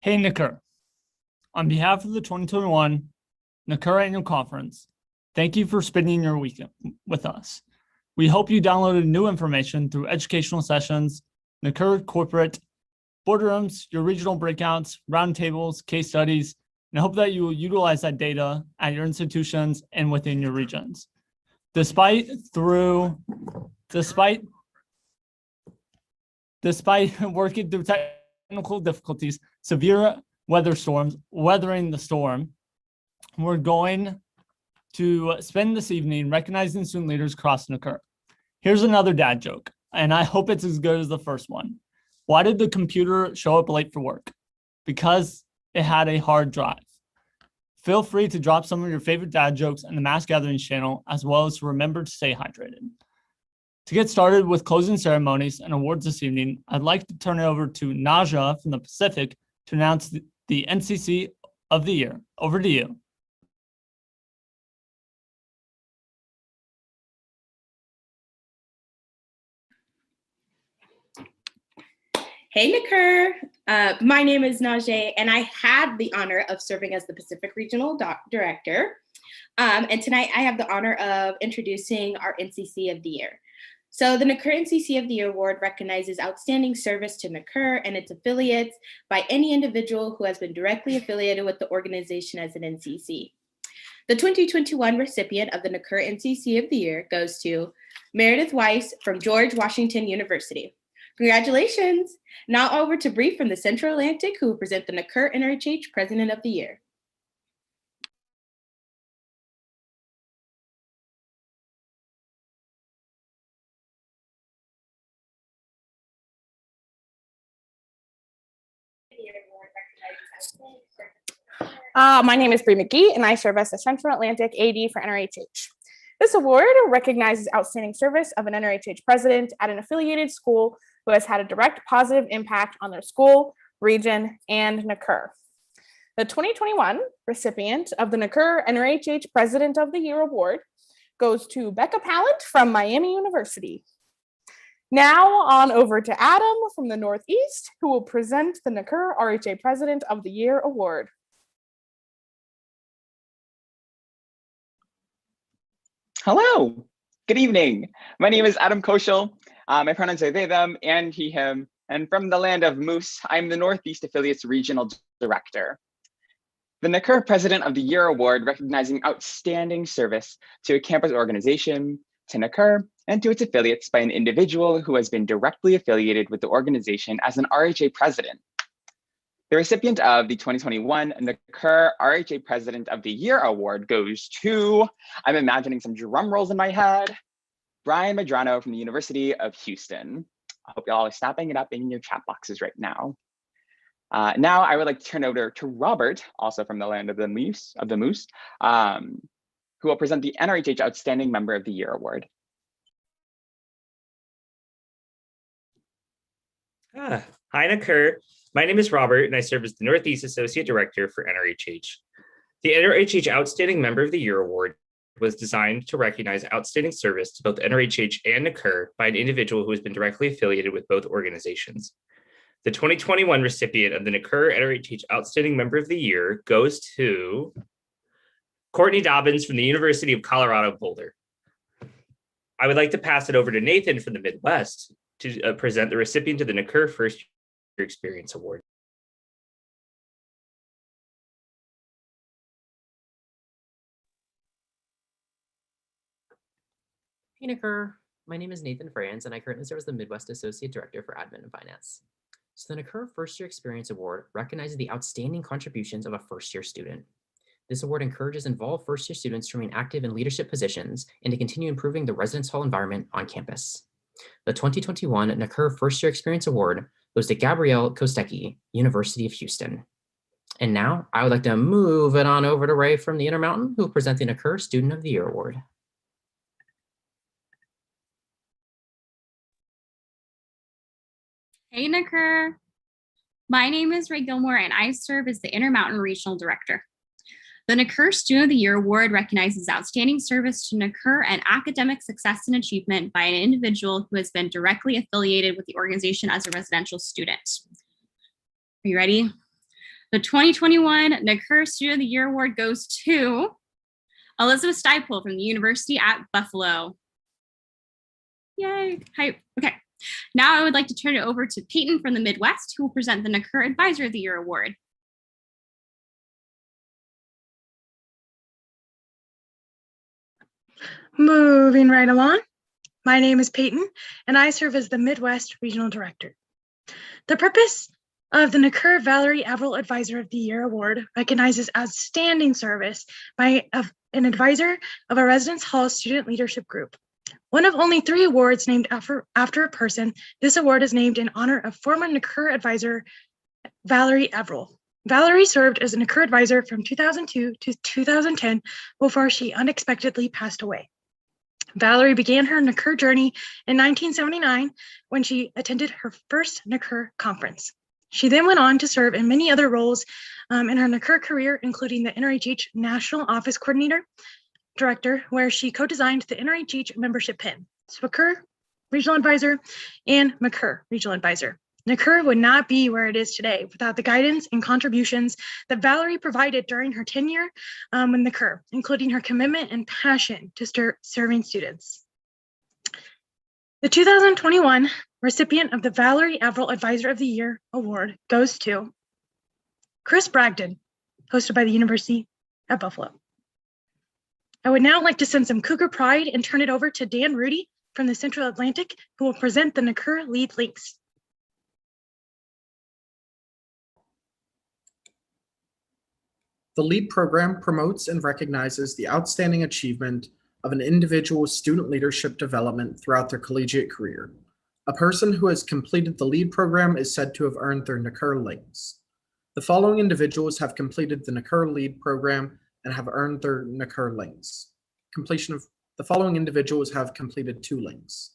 Hey, NACURH. On behalf of the 2021 NACURH Annual Conference, thank you for spending your weekend with us. We hope you downloaded new information through educational sessions, NACURH corporate boardrooms, your regional breakouts, roundtables, case studies, and hope that you will utilize that data at your institutions and within your regions. Despite working through technical difficulties, severe weather storms, weathering the storm, we're going to spend this evening recognizing student leaders across NACURH. Here's another dad joke, and I hope it's as good as the first one. Why did the computer show up late for work? Because it had a hard drive. Feel free to drop some of your favorite dad jokes in the Mass Gatherings channel, as well as to remember to stay hydrated. To get started with closing ceremonies and awards this evening, I'd like to turn it over to Naja from the Pacific to announce the NCC of the year. Over to you. Hey, NACURH. My name is Najee, and I had the honor of serving as the Pacific Regional Director. And tonight I have the honor of introducing our NCC of the Year. So the NACURH NCC of the Year Award recognizes outstanding service to NACURH and its affiliates by any individual who has been directly affiliated with the organization as an NCC. The 2021 recipient of the NACURH NCC of the Year goes to Meredith Weiss from George Washington University. Congratulations. Now over to Bree from the Central Atlantic, who will present the NACURH NRHH President of the Year. My name is Bree McGee, and I serve as the Central Atlantic AD for NRHH. This award recognizes outstanding service of an NRHH president at an affiliated school who has had a direct positive impact on their school, region, and NACURH. The 2021 recipient of the NACURH NRHH President of the Year Award goes to Becca Pallant from Miami University. Now on over to Adam from the Northeast, who will present the NACURH RHA President of the Year Award. Hello, good evening. My name is Adam Koshel. My pronouns are they, them, and he, him. And from the land of Moose, I'm the Northeast Affiliates Regional Director. The NACURH President of the Year Award recognizing outstanding service to a campus organization, to NACURH, and to its affiliates by an individual who has been directly affiliated with the organization as an RHA President. The recipient of the 2021 NACURH RHA President of the Year Award goes to, I'm imagining some drum rolls in my head, Brian Medrano from the University of Houston. I hope y'all are snapping it up in your chat boxes right now. Now I would like to turn over to Robert, also from the land of the Moose, who will present the NRHH Outstanding Member of the Year Award. Hi, NACURH. My name is Robert, and I serve as the Northeast Associate Director for NRHH. The NRHH Outstanding Member of the Year Award was designed to recognize outstanding service to both NRHH and NACURH by an individual who has been directly affiliated with both organizations. The 2021 recipient of the NACURH NRHH Outstanding Member of the Year goes to Courtney Dobbins from the University of Colorado Boulder. I would like to pass it over to Nathan from the Midwest to present the recipient of the NACURH First Year Experience Award. Hey, NACURH. My name is Nathan Franz, and I currently serve as the Midwest Associate Director for Admin and Finance. So the NACURH First Year Experience Award recognizes the outstanding contributions of a first-year student. This award encourages involved first-year students to remain active in leadership positions and to continue improving the residence hall environment on campus. The 2021 NACURH First Year Experience Award goes to Gabrielle Kostecki, University of Houston. And now I would like to move it on over to Ray from the Intermountain, who will present the NACURH Student of the Year Award. Hey, NACURH. My name is Ray Gilmore, and I serve as the Intermountain Regional Director. The NACURH Student of the Year Award recognizes outstanding service to NACURH and academic success and achievement by an individual who has been directly affiliated with the organization as a residential student. Are you ready? The 2021 NACURH Student of the Year Award goes to Elizabeth Stiepel from the University at Buffalo. Yay, hype. Okay, now I would like to turn it over to Peyton from the Midwest, who will present the NACURH Advisor of the Year Award. Moving right along, my name is Peyton, and I serve as the Midwest Regional Director. The purpose of the NACURH Valerie Averill Advisor of the Year Award recognizes outstanding service by an advisor of a residence hall student leadership group. One of only 3 awards named after a person, this award is named in honor of former NACURH advisor Valerie Averill. Valerie served as a NACURH advisor from 2002 to 2010 before she unexpectedly passed away. Valerie began her NACURH journey in 1979 when she attended her first NACURH conference. She then went on to serve in many other roles in her NACURH career, including the NRHH National Office Coordinator Director, where she co-designed the NRHH membership pin, SWCUR Regional Advisor, and MACURH Regional Advisor. NACURH would not be where it is today without the guidance and contributions that Valerie provided during her tenure with NACURH, including her commitment and passion to serving students. The 2021 recipient of the Valerie Averill Advisor of the Year Award goes to Chris Bragdon, hosted by the University at Buffalo. I would now like to send some Cougar pride and turn it over to Dan Rudy from the Central Atlantic, who will present the NACURH Lead Links. The LEAD program promotes and recognizes the outstanding achievement of an individual's student leadership development throughout their collegiate career. A person who has completed the LEAD program is said to have earned their NACURH links. The following individuals have completed the NACURH LEAD program and have earned their NACURH links. Completion of the following individuals have completed 2 links.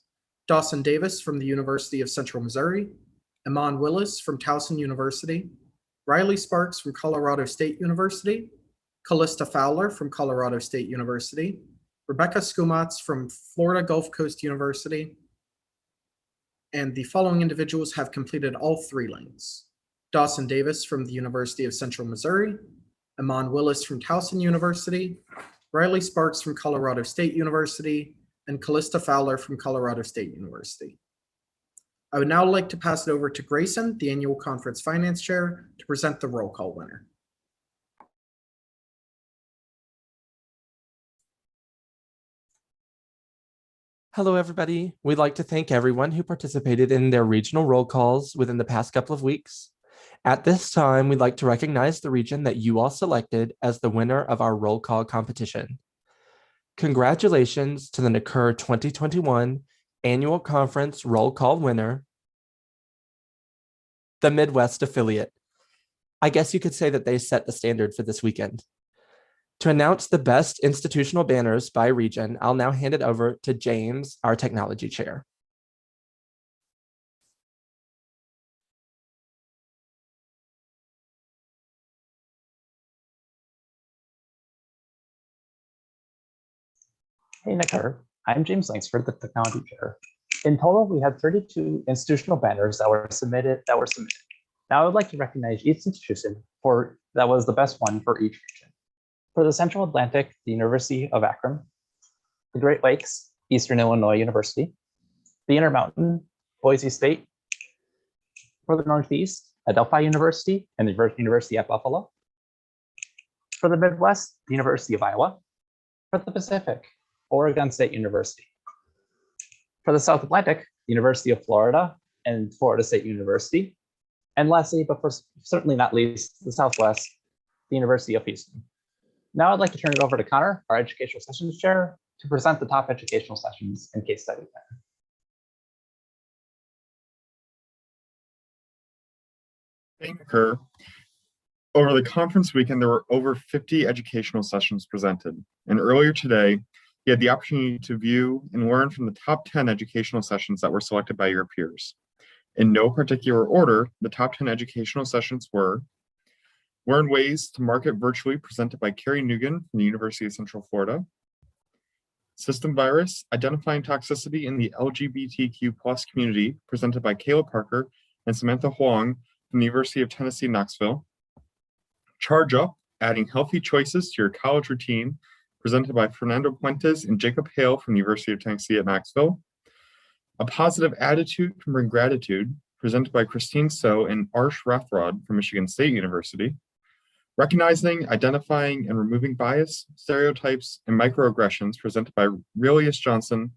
Dawson Davis from the University of Central Missouri, Iman Willis from Towson University, Riley Sparks from Colorado State University, Callista Fowler from Colorado State University, Rebecca Skumatz from Florida Gulf Coast University, and the following individuals have completed all 3 links. Dawson Davis from the University of Central Missouri, Iman Willis from Towson University, Riley Sparks from Colorado State University, and Callista Fowler from Colorado State University. I would now like to pass it over to Grayson, the annual conference finance chair, to present the roll call winner. Hello, everybody. We'd like to thank everyone who participated in their regional roll calls within the past couple of weeks. At this time, we'd like to recognize the region that you all selected as the winner of our roll call competition. Congratulations to the NACURH 2021 Annual Conference Roll Call winner, the Midwest affiliate. I guess you could say that they set the standard for this weekend. To announce the best institutional banners by region, I'll now hand it over to James, our technology chair. Hey, NACURH. I'm James Langsford, the technology chair. In total, we had 32 institutional banners that were submitted. Now I would like to recognize each institution that was the best one for each region. For the Central Atlantic, the University of Akron, the Great Lakes, Eastern Illinois University, the Intermountain, Boise State, for the Northeast, Adelphi University and the University at Buffalo, for the Midwest, the University of Iowa, for the Pacific, Oregon State University, for the South Atlantic, the University of Florida and Florida State University, and lastly, but for certainly not least, the Southwest, the University of Houston. Now I'd like to turn it over to Connor, our Educational Sessions Chair, to present the top educational sessions and case study. Thank you, Kerr. Over the conference weekend, there were over 50 educational sessions presented. And earlier today, you had the opportunity to view and learn from the top 10 educational sessions that were selected by your peers. In no particular order, the top 10 educational sessions were Learn Ways to Market Virtually, presented by Carrie Nugent from the University of Central Florida. System Virus, Identifying Toxicity in the LGBTQ+ community, presented by Kayla Parker and Samantha Huang from the University of Tennessee, Knoxville. Charge Up, Adding Healthy Choices to Your College Routine, presented by Fernando Puentes and Jacob Hale from the University of Tennessee at Knoxville. A Positive Attitude Can Bring Gratitude, presented by Christine So and Arsh Rathrod from Michigan State University. Recognizing, Identifying, and Removing Bias, Stereotypes, and Microaggressions, presented by Relius Johnson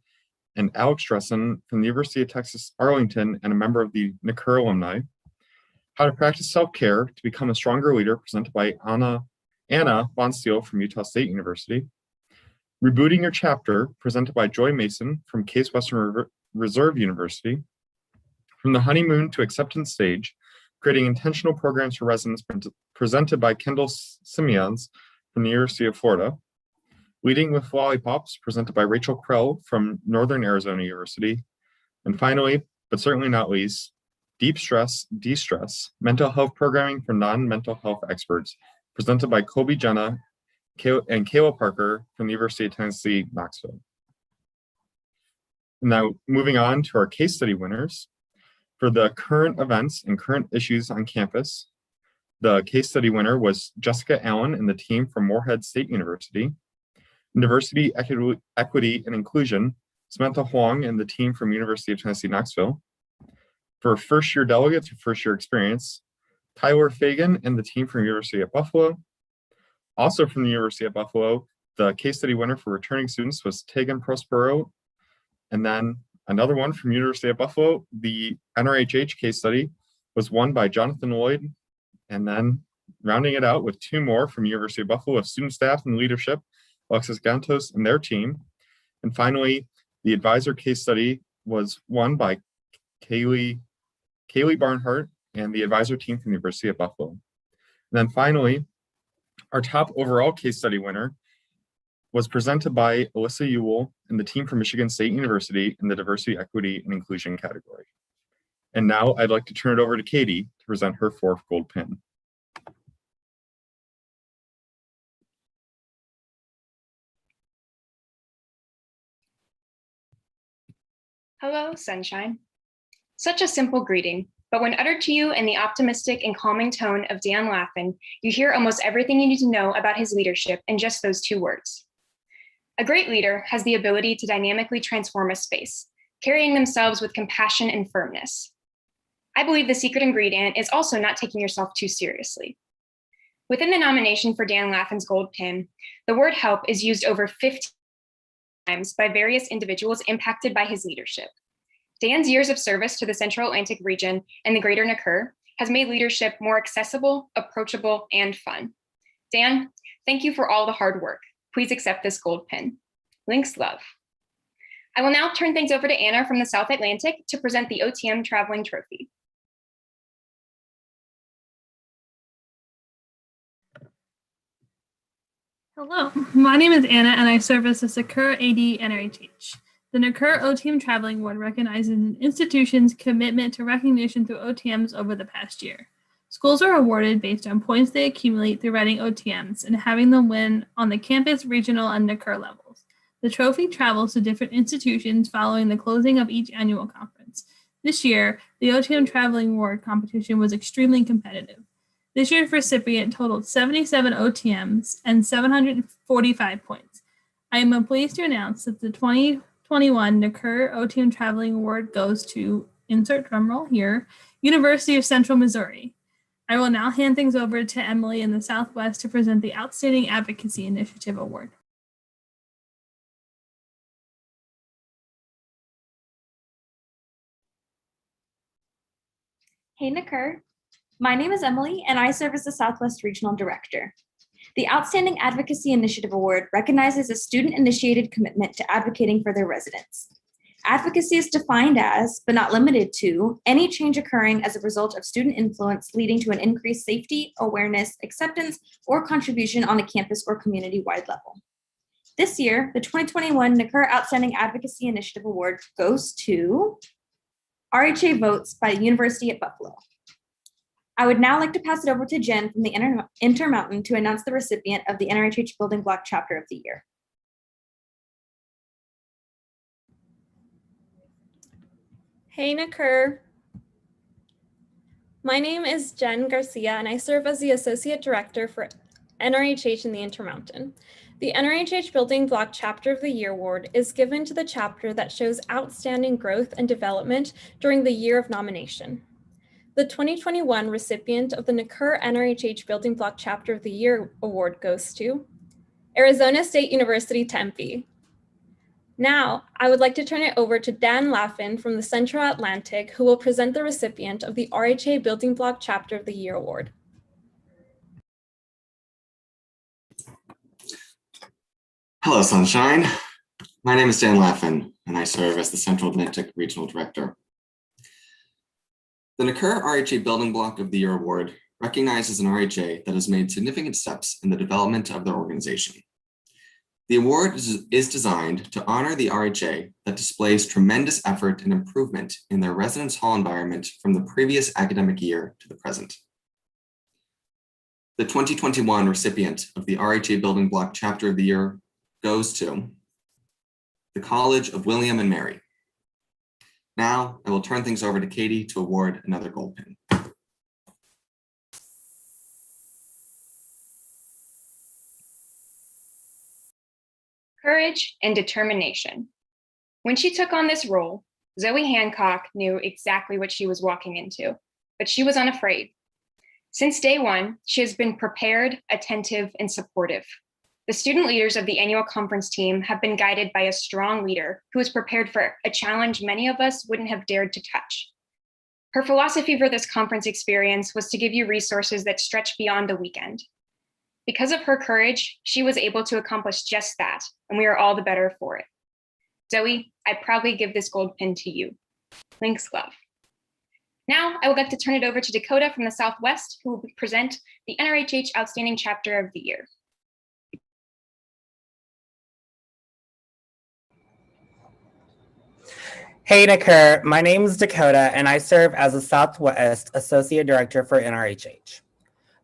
and Alex Dressen from the University of Texas, Arlington, and a member of the NACURH alumni. How to Practice Self-Care to Become a Stronger Leader, presented by Anna Von Steele from Utah State University. Rebooting Your Chapter, presented by Joy Mason from Case Western Reserve University. From the Honeymoon to Acceptance Stage, Creating Intentional Programs for Residents, presented by Kendall Simeons from the University of Florida. Leading with Lollipops, presented by Rachel Krell from Northern Arizona University. And finally, but certainly not least, Deep Stress, De-Stress, Mental Health Programming for Non-Mental Health Experts, presented by Colby Jenna and Kayla Parker from the University of Tennessee, Knoxville. Now, moving on to our case study winners. For the current events and current issues on campus, the case study winner was Jessica Allen and the team from Morehead State University. In Diversity, Equity, and Inclusion, Samantha Huang and the team from University of Tennessee, Knoxville. For first-year delegates or first-year experience, Tyler Fagan and the team from University of Buffalo. Also from the University of Buffalo, the case study winner for returning students was Tegan Prospero. And then another one from University of Buffalo, the NRHH case study was won by Jonathan Lloyd. And then rounding it out with two more from University of Buffalo of student staff and leadership, Alexis Gantos and their team. And finally, the advisor case study was won by Kaylee Barnhart and the advisor team from the University of Buffalo. And then finally, our top overall case study winner was presented by Alyssa Ewell and the team from Michigan State University in the Diversity, Equity, and Inclusion category. And now I'd like to turn it over to Katie to present her fourth gold pin. Hello, sunshine. Such a simple greeting, but when uttered to you in the optimistic and calming tone of Dan Laffin, you hear almost everything you need to know about his leadership in just those two words. A great leader has the ability to dynamically transform a space, carrying themselves with compassion and firmness. I believe the secret ingredient is also not taking yourself too seriously. Within the nomination for Dan Laffin's gold pin, the word help is used over 50 times by various individuals impacted by his leadership. Dan's years of service to the Central Atlantic region and the greater NACURH has made leadership more accessible, approachable, and fun. Dan, thank you for all the hard work. Please accept this gold pin. Links love. I will now turn things over to Anna from the South Atlantic to present the OTM Traveling Trophy. Hello, my name is Anna and I serve as the NACURH AD NRHH. The NACURH OTM Traveling Award recognizes an institution's commitment to recognition through OTMs over the past year. Schools are awarded based on points they accumulate through writing OTMs and having them win on the campus, regional, and NACURH levels. The trophy travels to different institutions following the closing of each annual conference. This year, the OTM Traveling Award competition was extremely competitive. This year's recipient totaled 77 OTMs and 745 points. I am pleased to announce that the 2021 NACURH OTM Traveling Award goes to, insert drumroll here, University of Central Missouri. I will now hand things over to Emily in the Southwest to present the Outstanding Advocacy Initiative Award. Hey NACURH, my name is Emily and I serve as the Southwest Regional Director. The Outstanding Advocacy Initiative Award recognizes a student-initiated commitment to advocating for their residents. Advocacy is defined as, but not limited to, any change occurring as a result of student influence leading to an increased safety, awareness, acceptance, or contribution on a campus or community-wide level. This year, the 2021 NACURH Outstanding Advocacy Initiative Award goes to RHA Votes by University at Buffalo. I would now like to pass it over to Jen from the Intermountain to announce the recipient of the NRHH Building Block Chapter of the Year. Hey NACURH. My name is Jen Garcia, and I serve as the Associate Director for NRHH in the Intermountain. The NRHH Building Block Chapter of the Year Award is given to the chapter that shows outstanding growth and development during the year of nomination. The 2021 recipient of the NACURH NRHH Building Block Chapter of the Year Award goes to Arizona State University, Tempe. Now, I would like to turn it over to Dan Laffin from the Central Atlantic, who will present the recipient of the RHA Building Block Chapter of the Year Award. Hello, Sunshine. My name is Dan Laffin, and I serve as the Central Atlantic Regional Director. The NACURH RHA Building Block of the Year Award recognizes an RHA that has made significant steps in the development of their organization. The award is designed to honor the RHA that displays tremendous effort and improvement in their residence hall environment from the previous academic year to the present. The 2021 recipient of the RHA Building Block Chapter of the Year goes to the College of William and Mary. Now I will turn things over to Katie to award another gold pin. Courage and determination. When she took on this role, Zoe Hancock knew exactly what she was walking into, but she was unafraid. Since day one, she has been prepared, attentive, and supportive. The student leaders of the annual conference team have been guided by a strong leader who is prepared for a challenge many of us wouldn't have dared to touch. Her philosophy for this conference experience was to give you resources that stretch beyond the weekend. Because of her courage, she was able to accomplish just that, and we are all the better for it. Zoe, I proudly give this gold pin to you. Thanks, love. Now, I would like to turn it over to Dakota from the Southwest, who will present the NRHH Outstanding Chapter of the Year. Hey NACURH, my name is Dakota and I serve as the Southwest Associate Director for NRHH.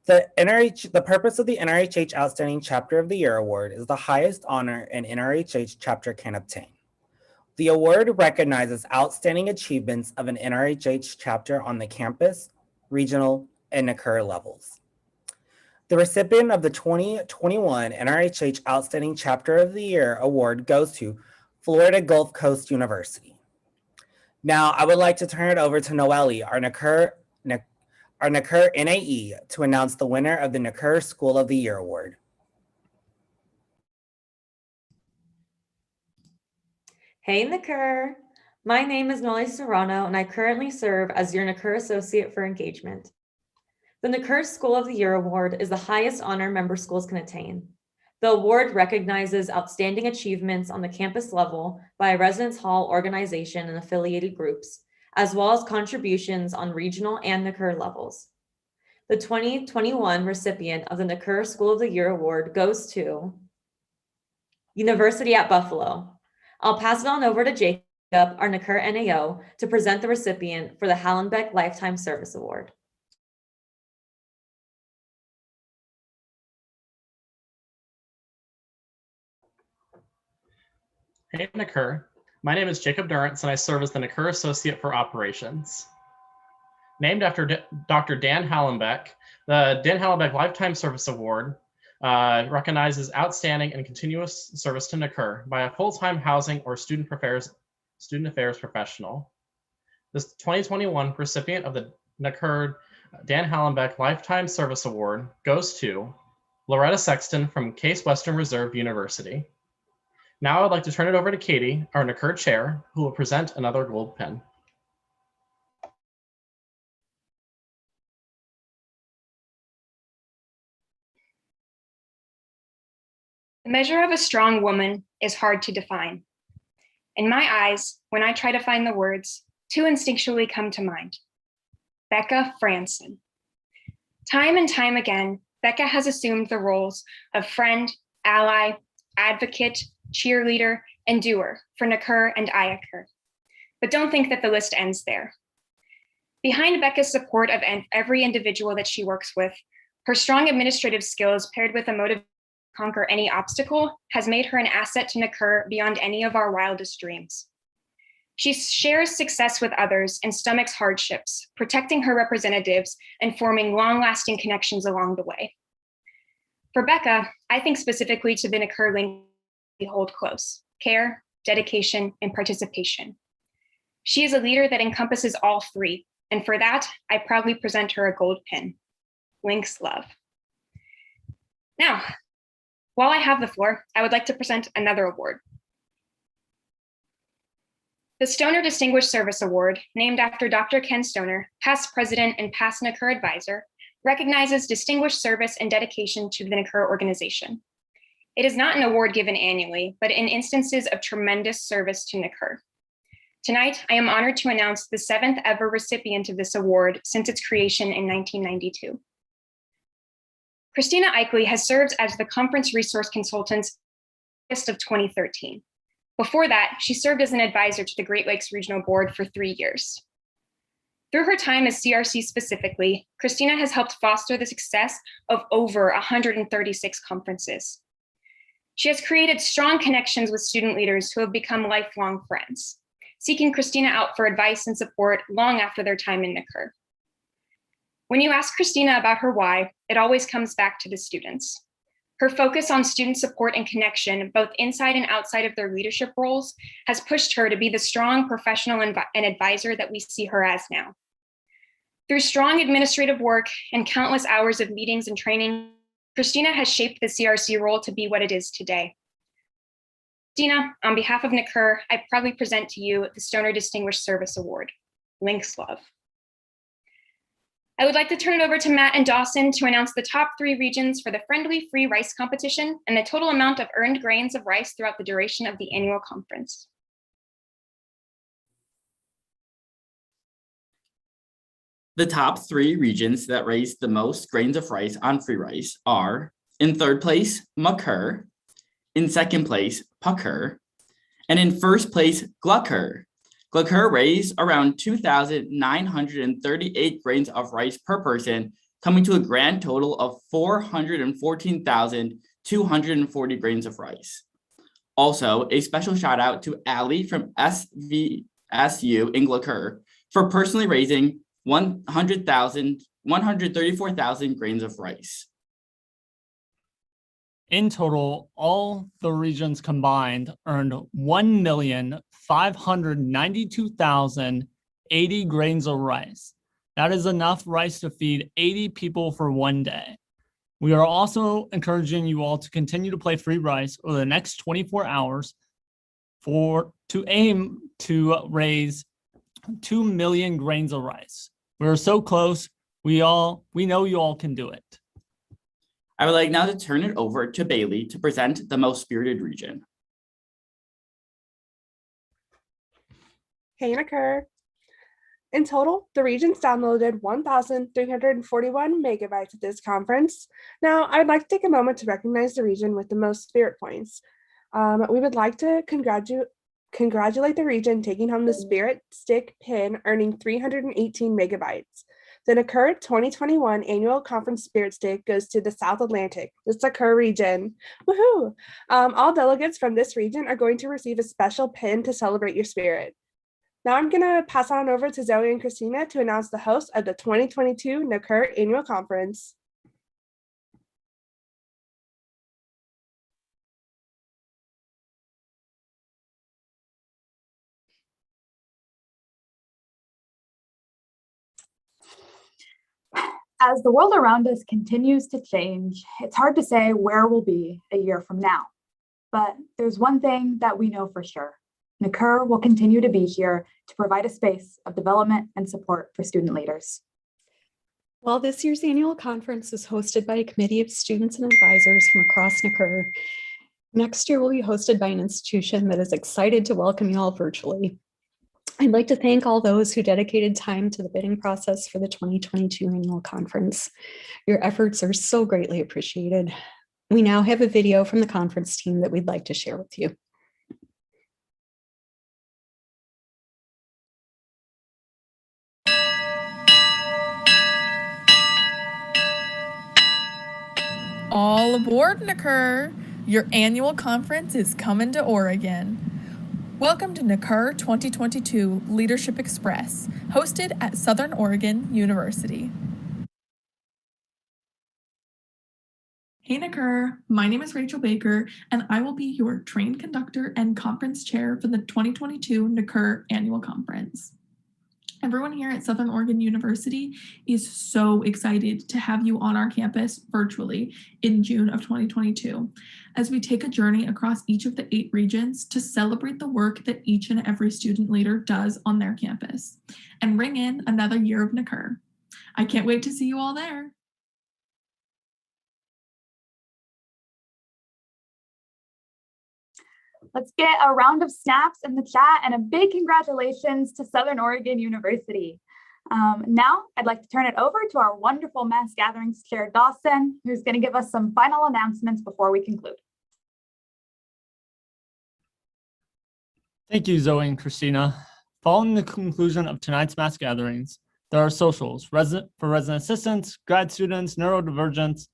The purpose of the NRHH Outstanding Chapter of the Year Award is the highest honor an NRHH chapter can obtain. The award recognizes outstanding achievements of an NRHH chapter on the campus, regional, and NACURH levels. The recipient of the 2021 NRHH Outstanding Chapter of the Year Award goes to Florida Gulf Coast University. Now, I would like to turn it over to Noelle, our NACURH NAE, to announce the winner of the NACURH School of the Year Award. Hey NACURH, my name is Noelle Serrano and I currently serve as your NACURH Associate for Engagement. The NACURH School of the Year Award is the highest honor member schools can attain. The award recognizes outstanding achievements on the campus level by a residence hall organization and affiliated groups, as well as contributions on regional and NACURH levels. The 2021 recipient of the NACURH School of the Year Award goes to University at Buffalo. I'll pass it on over to Jacob, our NACURH NAO, to present the recipient for the Hallenbeck Lifetime Service Award. Hey NACURH, my name is Jacob Durrance and I serve as the NACURH Associate for Operations. Named after Dr. Dan Hallenbeck, the Dan Hallenbeck Lifetime Service Award recognizes outstanding and continuous service to NACURH by a full-time housing or student affairs professional. This 2021 recipient of the NACURH Dan Hallenbeck Lifetime Service Award goes to Loretta Sexton from Case Western Reserve University. Now I'd like to turn it over to Katie, our NACURH chair, who will present another gold pin. The measure of a strong woman is hard to define. In my eyes, when I try to find the words, two instinctually come to mind. Becca Franson. Time and time again, Becca has assumed the roles of friend, ally, advocate, cheerleader, and doer for NACURH and IACURH. But don't think that the list ends there. Behind Becca's support of every individual that she works with, her strong administrative skills paired with a motive to conquer any obstacle has made her an asset to NACURH beyond any of our wildest dreams. She shares success with others and stomachs hardships, protecting her representatives and forming long-lasting connections along the way. For Becca, I think specifically to the NACURH link we hold close: care, dedication, and participation. She is a leader that encompasses all three, and for that, I proudly present her a gold pin. Links love. Now, while I have the floor, I would like to present another award. The Stoner Distinguished Service Award, named after Dr. Ken Stoner, past president and past NACURH advisor, recognizes distinguished service and dedication to the NACURH organization. It is not an award given annually, but in instances of tremendous service to NACURH. Tonight, I am honored to announce the 7th ever recipient of this award since its creation in 1992. Christina Eichley has served as the conference resource consultant since of 2013. Before that, she served as an advisor to the Great Lakes Regional Board for 3 years. Through her time as CRC specifically, Christina has helped foster the success of over 136 conferences. She has created strong connections with student leaders who have become lifelong friends, seeking Christina out for advice and support long after their time in NACURH. When you ask Christina about her why, it always comes back to the students. Her focus on student support and connection, both inside and outside of their leadership roles, has pushed her to be the strong professional and advisor that we see her as now. Through strong administrative work and countless hours of meetings and training, Christina has shaped the CRC role to be what it is today. Christina, on behalf of NACURH, I proudly present to you the Stoner Distinguished Service Award. Links love. I would like to turn it over to Matt and Dawson to announce the top 3 regions for the Friendly Free Rice Competition and the total amount of earned grains of rice throughout the duration of the annual conference. The top 3 regions that raised the most grains of rice on free rice are, in 3rd place, NACURH, in 2nd place, PUCURH, and in 1st place, GLUCURH. GLUCURH raised around 2,938 grains of rice per person, coming to a grand total of 414,240 grains of rice. Also, a special shout out to Allie from SVSU in GLUCURH for personally raising 134,000 grains of rice. In total, all the regions combined earned 1,592,080 grains of rice. That is enough rice to feed 80 people for one day. We are also encouraging you all to continue to play free rice over the next 24 hours to aim to raise 2 million grains of rice. We're so close. We know you all can do it. I would like now to turn it over to Bailey to present the most spirited region. Hey, NACURH. In total, the regions downloaded 1,341 megabytes at this conference. Now, I'd like to take a moment to recognize the region with the most spirit points. We would like to congratulate the region taking home the Spirit Stick pin, earning 318 megabytes. The NACURH 2021 Annual Conference Spirit Stick goes to the South Atlantic, the NACURH region. Woohoo! All delegates from this region are going to receive a special pin to celebrate your spirit. Now I'm going to pass on over to Zoe and Christina to announce the host of the 2022 NACURH Annual Conference. As the world around us continues to change, it's hard to say where we'll be a year from now. But there's one thing that we know for sure. NACURH will continue to be here to provide a space of development and support for student leaders. While this year's annual conference is hosted by a committee of students and advisors from across NACURH, next year will be hosted by an institution that is excited to welcome you all virtually. I'd like to thank all those who dedicated time to the bidding process for the 2022 annual conference. Your efforts are so greatly appreciated. We now have a video from the conference team that we'd like to share with you. All aboard, NACURH! Your annual conference is coming to Oregon. Welcome to NACURH 2022 Leadership Express, hosted at Southern Oregon University. Hey NACURH, my name is Rachel Baker, and I will be your train conductor and conference chair for the 2022 NACURH Annual Conference. Everyone here at Southern Oregon University is so excited to have you on our campus virtually in June of 2022, as we take a journey across each of the 8 regions to celebrate the work that each and every student leader does on their campus and ring in another year of NACURH. I can't wait to see you all there. Let's get a round of snaps in the chat and a big congratulations to Southern Oregon University. Now I'd like to turn it over to our wonderful mass gatherings chair, Dawson, who's going to give us some final announcements before we conclude. Thank you, Zoe and Christina. Following the conclusion of tonight's mass gatherings, there are socials for resident assistants, grad students, neurodivergents,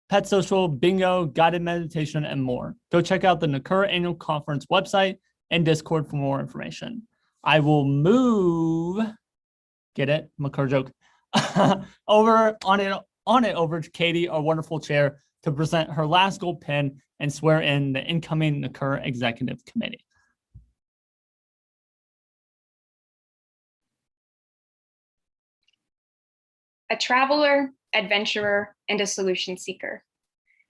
pet social, bingo, guided meditation, and more. Go check out the NACURH Annual Conference website and Discord for more information. I will move, get it, McCurr joke, over to Katie, our wonderful chair, to present her last gold pin and swear in the incoming NACURH Executive Committee. A traveler, adventurer, and a solution seeker.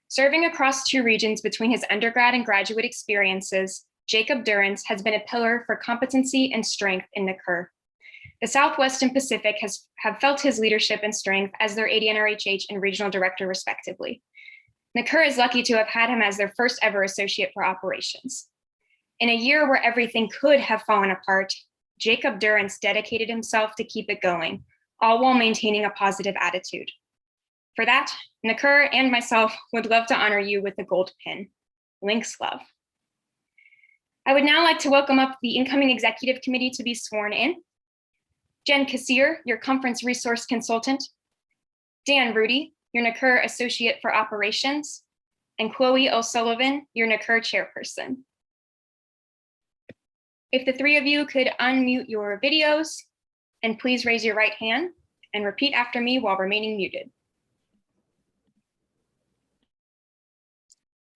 Serving across 2 regions between his undergrad and graduate experiences, Jacob Durrance has been a pillar for competency and strength in NACURH. The Southwest and Pacific have felt his leadership and strength as their AD NRHH and regional director, respectively. NACURH is lucky to have had him as their first ever associate for operations. In a year where everything could have fallen apart, Jacob Durrance dedicated himself to keep it going, all while maintaining a positive attitude. For that, NACURH and myself would love to honor you with a gold pin. Links love. I would now like to welcome up the incoming executive committee to be sworn in. Jen Kassir, your conference resource consultant. Dan Rudy, your NACURH associate for operations. And Chloe O'Sullivan, your NACURH chairperson. If the 3 of you could unmute your videos, and please raise your right hand and repeat after me while remaining muted.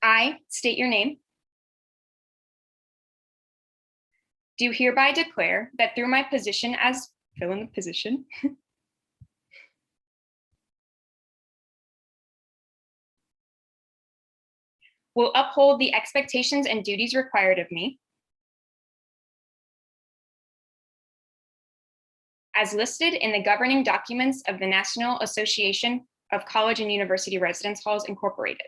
I state your name. Do hereby declare that through my position as fill in the position, will uphold the expectations and duties required of me as listed in the governing documents of the National Association of College and University Residence Halls, Incorporated.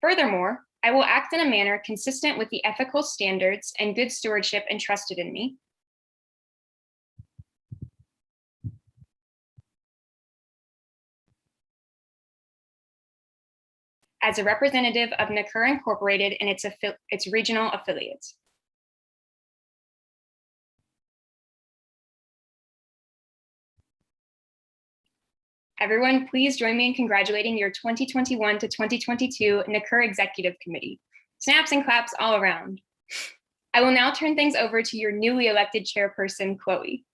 Furthermore, I will act in a manner consistent with the ethical standards and good stewardship entrusted in me, as a representative of NACURH Incorporated and its regional affiliates. Everyone, please join me in congratulating your 2021 to 2022 NACURH Executive Committee. Snaps and claps all around. I will now turn things over to your newly elected chairperson, Chloe.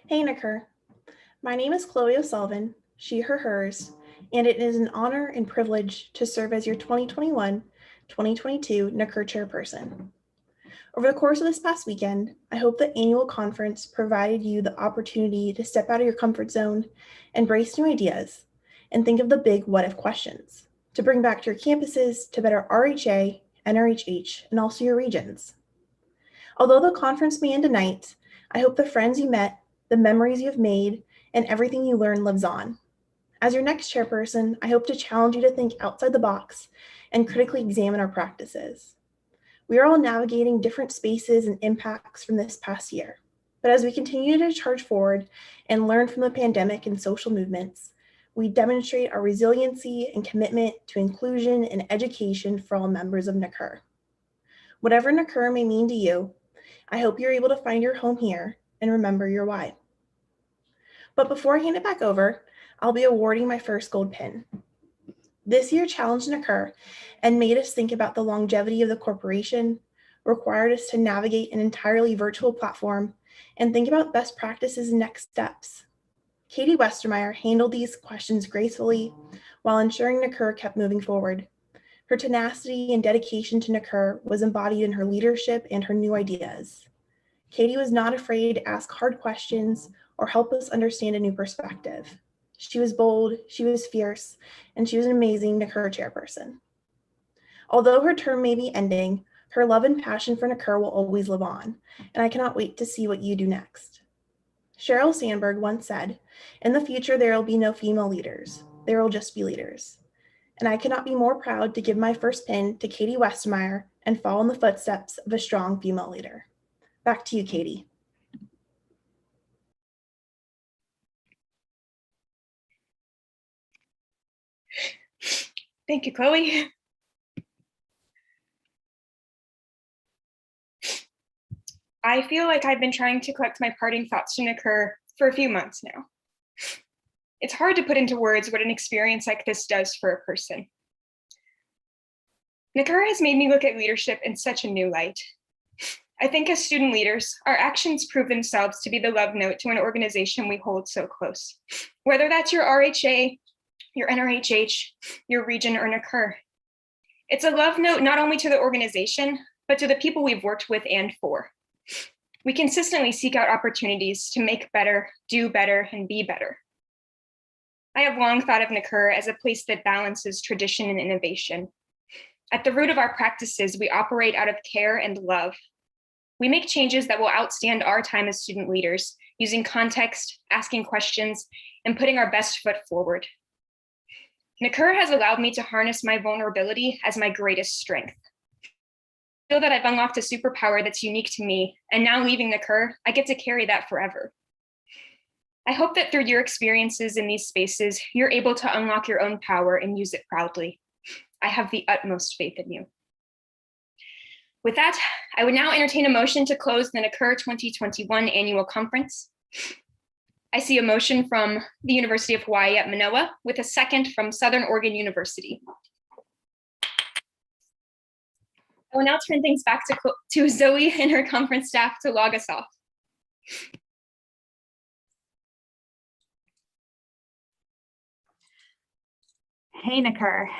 Hey NACURH, my name is Chloe O'Sullivan, she, her, hers, and it is an honor and privilege to serve as your 2021-2022 NACURH chairperson. Over the course of this past weekend, I hope the annual conference provided you the opportunity to step out of your comfort zone, embrace new ideas, and think of the big what-if questions to bring back to your campuses to better RHA, NRHH, and also your regions. Although the conference may end tonight, I hope the friends you met, the memories you've made, and everything you learned lives on. As your next chairperson, I hope to challenge you to think outside the box and critically examine our practices. We are all navigating different spaces and impacts from this past year. But as we continue to charge forward and learn from the pandemic and social movements, we demonstrate our resiliency and commitment to inclusion and education for all members of NACURH. Whatever NACURH may mean to you, I hope you're able to find your home here and remember your why. But before I hand it back over, I'll be awarding my first gold pin. This year challenged NACURH and made us think about the longevity of the corporation, required us to navigate an entirely virtual platform, and think about best practices and next steps. Katie Westermeyer handled these questions gracefully while ensuring NACURH kept moving forward. Her tenacity and dedication to NACURH was embodied in her leadership and her new ideas. Katie was not afraid to ask hard questions or help us understand a new perspective. She was bold, she was fierce, and she was an amazing NACURH chairperson. Although her term may be ending, her love and passion for NACURH will always live on, and I cannot wait to see what you do next. Sheryl Sandberg once said, "In the future, there will be no female leaders. There will just be leaders." And I cannot be more proud to give my first pin to Katie Westermeyer and follow in the footsteps of a strong female leader. Back to you, Katie. Thank you, Chloe. I feel like I've been trying to collect my parting thoughts to NACURH for a few months now. It's hard to put into words what an experience like this does for a person. NACURH has made me look at leadership in such a new light. I think as student leaders, our actions prove themselves to be the love note to an organization we hold so close, whether that's your RHA, your NRHH, your region, or NACURH. It's a love note not only to the organization, but to the people we've worked with and for. We consistently seek out opportunities to make better, do better, and be better. I have long thought of NACURH as a place that balances tradition and innovation. At the root of our practices, we operate out of care and love. We make changes that will outstand our time as student leaders, using context, asking questions, and putting our best foot forward. NACURH has allowed me to harness my vulnerability as my greatest strength. I feel that I've unlocked a superpower that's unique to me, and now leaving NACURH, I get to carry that forever. I hope that through your experiences in these spaces, you're able to unlock your own power and use it proudly. I have the utmost faith in you. With that, I would now entertain a motion to close the NACURH 2021 annual conference. I see a motion from the University of Hawaii at Manoa with a second from Southern Oregon University. I will now turn things back to Zoe and her conference staff to log us off. Hey, NACURH.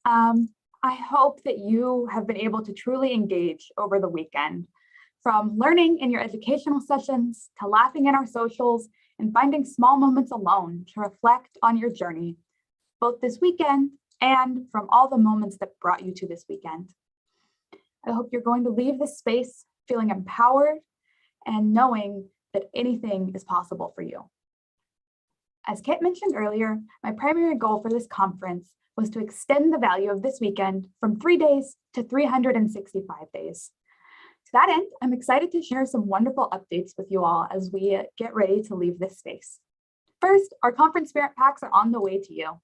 I hope that you have been able to truly engage over the weekend, from learning in your educational sessions to laughing in our socials and finding small moments alone to reflect on your journey, both this weekend and from all the moments that brought you to this weekend. I hope you're going to leave this space feeling empowered and knowing that anything is possible for you. As Kit mentioned earlier, my primary goal for this conference was to extend the value of this weekend from 3 days to 365 days. To that end, I'm excited to share some wonderful updates with you all as we get ready to leave this space. First, our conference spirit packs are on the way to you.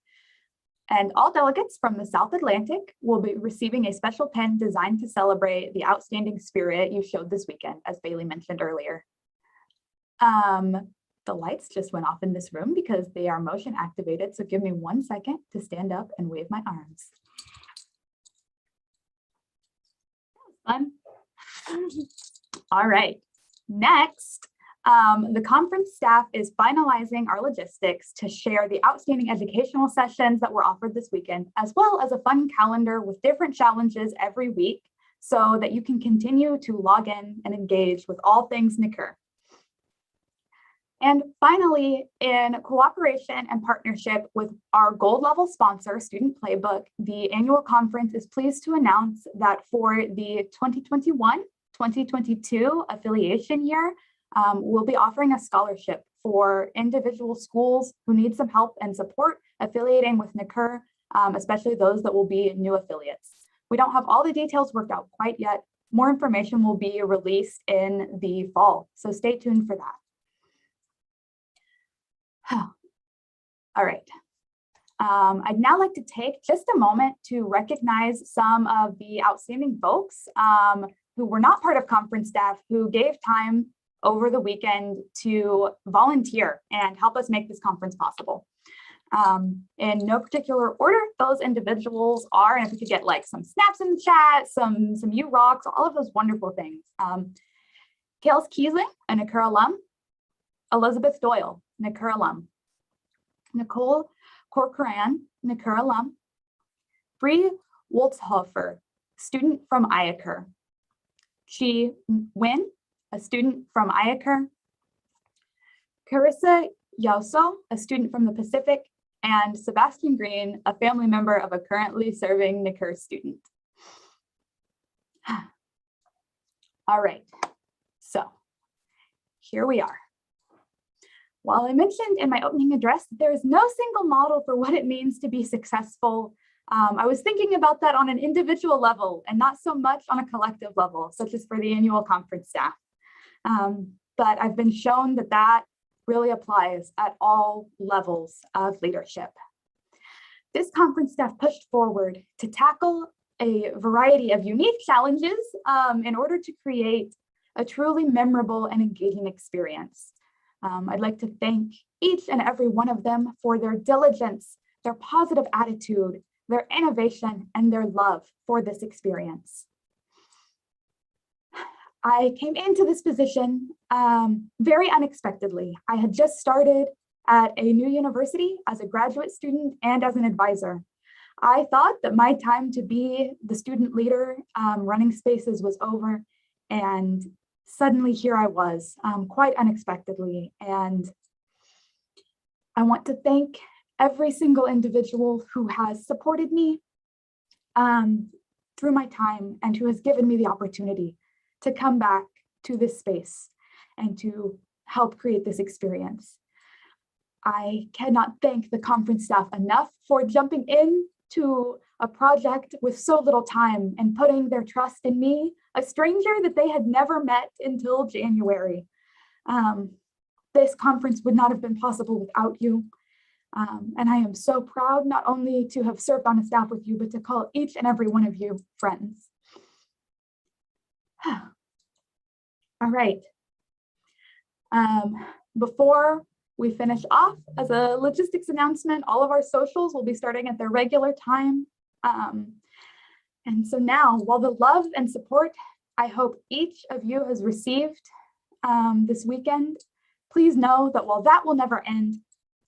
And all delegates from the South Atlantic will be receiving a special pen designed to celebrate the outstanding spirit you showed this weekend, as Bailey mentioned earlier. The lights just went off in this room because they are motion activated. So give me 1 second to stand up and wave my arms. That was fun. All right, next, the conference staff is finalizing our logistics to share the outstanding educational sessions that were offered this weekend, as well as a fun calendar with different challenges every week so that you can continue to log in and engage with all things NACURH. And finally, in cooperation and partnership with our gold level sponsor, Student Playbook, the annual conference is pleased to announce that for the 2021-2022 affiliation year, we'll be offering a scholarship for individual schools who need some help and support affiliating with NACURH, especially those that will be new affiliates. We don't have all the details worked out quite yet. More information will be released in the fall, so stay tuned for that. All right, I'd now like to take just a moment to recognize some of the outstanding folks who were not part of conference staff who gave time over the weekend to volunteer and help us make this conference possible. In no particular order, those individuals are, and if we could get like some snaps in the chat, some you rocks, all of those wonderful things. Kales Keesling, a NACURH alum. Elizabeth Doyle, NACURH alum. Nicole Corcoran, NACURH alum. Bree Woltzhofer, student from NACURH. Chi Nguyen, a student from NACURH. Carissa Yoso, a student from the Pacific, and Sebastian Green, a family member of a currently serving NACURH student. All right, so here we are. While I mentioned in my opening address that there is no single model for what it means to be successful, I was thinking about that on an individual level and not so much on a collective level, such as for the annual conference staff. But I've been shown that that really applies at all levels of leadership. This conference staff pushed forward to tackle a variety of unique challenges in order to create a truly memorable and engaging experience. I'd like to thank each and every one of them for their diligence, their positive attitude, their innovation, and their love for this experience. I came into this position very unexpectedly. I had just started at a new university as a graduate student and as an advisor. I thought that my time to be the student leader running spaces was over, and suddenly here I was, quite unexpectedly. And I want to thank every single individual who has supported me through my time and who has given me the opportunity to come back to this space and to help create this experience. I cannot thank the conference staff enough for jumping in to a project with so little time and putting their trust in me, a stranger that they had never met until January. This conference would not have been possible without you. And I am so proud not only to have served on a staff with you, but to call each and every one of you friends. All right. Before we finish off, as a logistics announcement, all of our socials will be starting at their regular time. And so now, while the love and support I hope each of you has received this weekend, please know that while that will never end,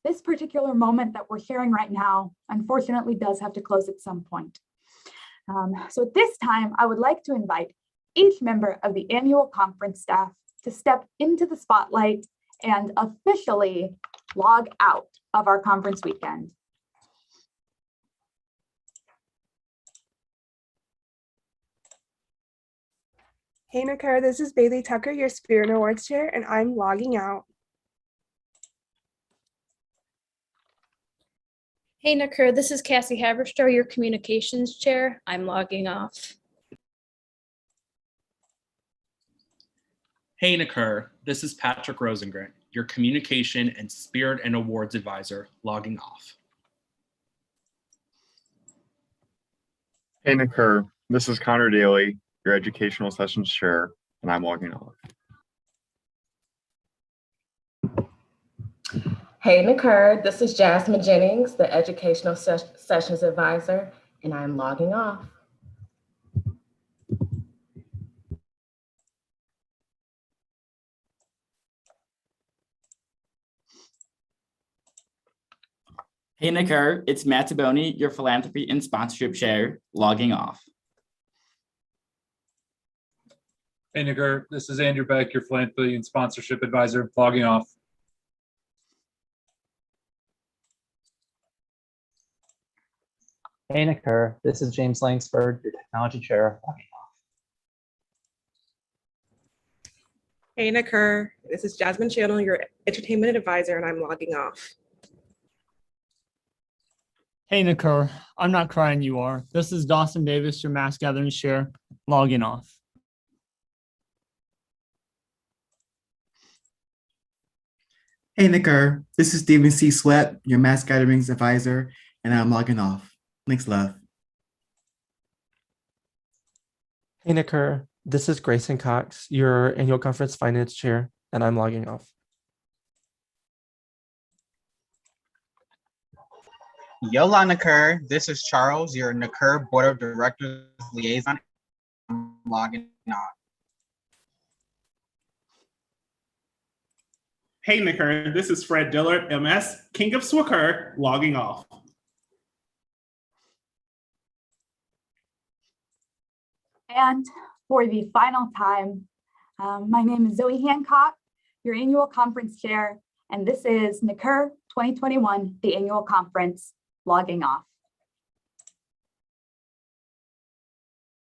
this particular moment that we're sharing right now, unfortunately, does have to close at some point. So at this time, I would like to invite each member of the annual conference staff to step into the spotlight and officially log out of our conference weekend. Hey NACURH, this is Bailey Tucker, your Spirit and Awards Chair, and I'm logging out. Hey NACURH, this is Cassie Haberster, your Communications Chair. I'm logging off. Hey NACURH, this is Patrick Rosengren, your Communication and Spirit and Awards Advisor, logging off. Hey NACURH, this is Connor Daly, your Educational Sessions Chair, and I'm logging off. Hey NACURH, this is Jasmine Jennings, the Educational Sessions Advisor, and I'm logging off. Hey NACURH, it's Matt Taboni, your Philanthropy and Sponsorship Chair, logging off. Hey NACURH, this is Andrew Beck, your Philanthropy and Sponsorship Advisor, logging off. Hey NACURH, this is James Langsford, your Technology Chair, logging off. Hey NACURH, this is Jasmine Channel, your Entertainment Advisor, and I'm logging off. Hey NACURH, I'm not crying, you are. This is Dawson Davis, your Mass Gathering Chair, logging off. Hey NACURH, this is Stephen C. Sweat, your Mass Gatherings Advisor, and I'm logging off. Thanks, love. Hey, NACURH, this is Grayson Cox, your annual conference finance chair, and I'm logging off. Yola NACURH, this is Charles, your NACURH Board of Directors liaison. I'm logging off. Hey, NACURH, this is Fred Dillard, MS, King of SWCR, logging off. And for the final time, my name is Zoe Hancock, your annual conference chair, and this is NACURH 2021, the annual conference, logging off.